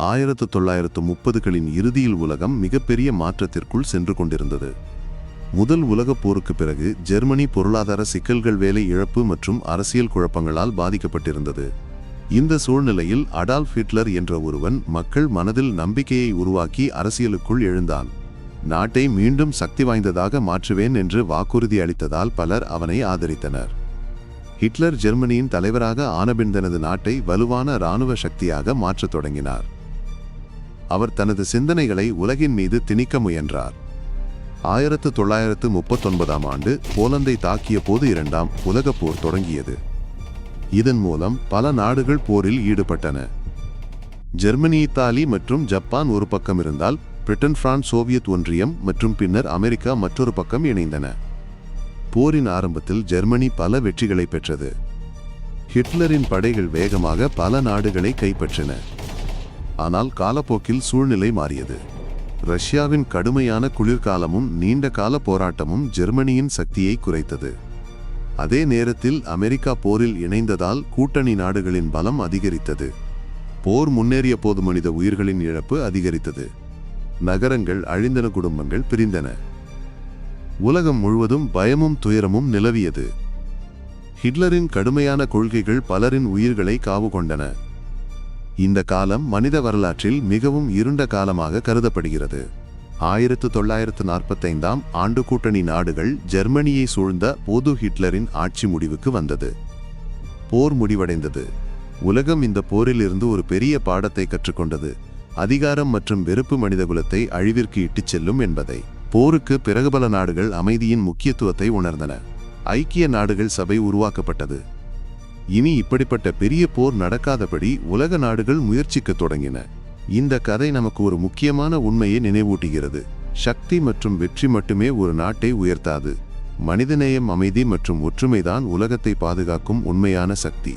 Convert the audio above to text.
1930களின் இறுதியில் உலகம் மிகப்பெரிய மாற்றத்திற்குள் சென்று கொண்டிருந்தது. முதல் உலகப் போருக்கு பிறகு ஜெர்மனி பொருளாதார சிக்கல்கள், வேலை இழப்பு மற்றும் அரசியல் குழப்பங்களால் பாதிக்கப்பட்டிருந்தது. இந்த சூழ்நிலையில் அடால்ஃப் ஹிட்லர் என்ற ஒருவன் மக்கள் மனதில் நம்பிக்கையை உருவாக்கி அரசியலுக்குள் எழுந்தான். நாட்டை மீண்டும் சக்தி வாய்ந்ததாக மாற்றுவேன் என்று வாக்குறுதி அளித்ததால் பலர் அவனை ஆதரித்தனர். ஹிட்லர் ஜெர்மனியின் தலைவராக ஆனபின் தனது நாட்டை வலுவான இராணுவ சக்தியாக மாற்றத் தொடங்கினார். அவர் தனது சிந்தனைகளை உலகின் மீது திணிக்க முயன்றார். 1939ஆம் ஆண்டு போலந்தை தாக்கிய போது இரண்டாம் உலகப் போர் தொடங்கியது. இதன் மூலம் பல நாடுகள் போரில் ஈடுபட்டன. ஜெர்மனி, இத்தாலி மற்றும் ஜப்பான் ஒரு பக்கம் இருந்தால், பிரிட்டன், பிரான்ஸ், சோவியத் ஒன்றியம் மற்றும் பின்னர் அமெரிக்கா மற்றொரு பக்கம் இணைந்தன. போரின் ஆரம்பத்தில் ஜெர்மனி பல வெற்றிகளை பெற்றது. ஹிட்லரின் படைகள் வேகமாக பல நாடுகளை கைப்பற்றின. ஆனால் காலப்போக்கில் சூழ்நிலை மாறியது. ரஷ்யாவின் கடுமையான குளிர்காலமும் நீண்ட கால போராட்டமும் ஜெர்மனியின் சக்தியை குறைத்தது. அதே நேரத்தில் அமெரிக்கா போரில் இணைந்ததால் கூட்டணி நாடுகளின் பலம் அதிகரித்தது. போர் முன்னேறிய போது மனித உயிர்களின் இழப்பு அதிகரித்தது. நகரங்கள் அழிந்தன, குடும்பங்கள் பிரிந்தன. உலகம் முழுவதும் பயமும் துயரமும் நிலவியது. ஹிட்லரின் கடுமையான கொள்கைகள் பலரின் உயிர்களை காவு கொண்டன. இந்த காலம் மனித வரலாற்றில் மிகவும் இருண்ட காலமாக கருதப்படுகிறது. 1945ஆம் ஆண்டு கூட்டணி நாடுகள் ஜெர்மனியை சூழ்ந்த போது ஹிட்லரின் ஆட்சி முடிவுக்கு வந்தது. போர் முடிவடைந்தது. உலகம் இந்த போரில் இருந்து ஒரு பெரிய பாடத்தை கற்றுக்கொண்டது. அதிகாரம் மற்றும் வெறுப்பு மனிதகுலத்தை அழிவிற்கு இட்டுச் செல்லும் என்பதை. போருக்கு பிறகு பல நாடுகள் அமைதியின் முக்கியத்துவத்தை உணர்ந்தன. ஐக்கிய நாடுகள் சபை உருவாக்கப்பட்டது. இனி இப்படிப்பட்ட பெரிய போர் நடக்காதபடி உலக நாடுகள் முயற்சிக்கத் தொடங்கின. இந்த கதை நமக்கு ஒரு முக்கியமான உண்மையை நினைவூட்டுகிறது. சக்தி மற்றும் வெற்றி மட்டுமே ஒரு நாட்டை உயர்த்தாது. மனிதநேயம், அமைதி மற்றும் ஒற்றுமைதான் உலகத்தை பாதுகாக்கும் உண்மையான சக்தி.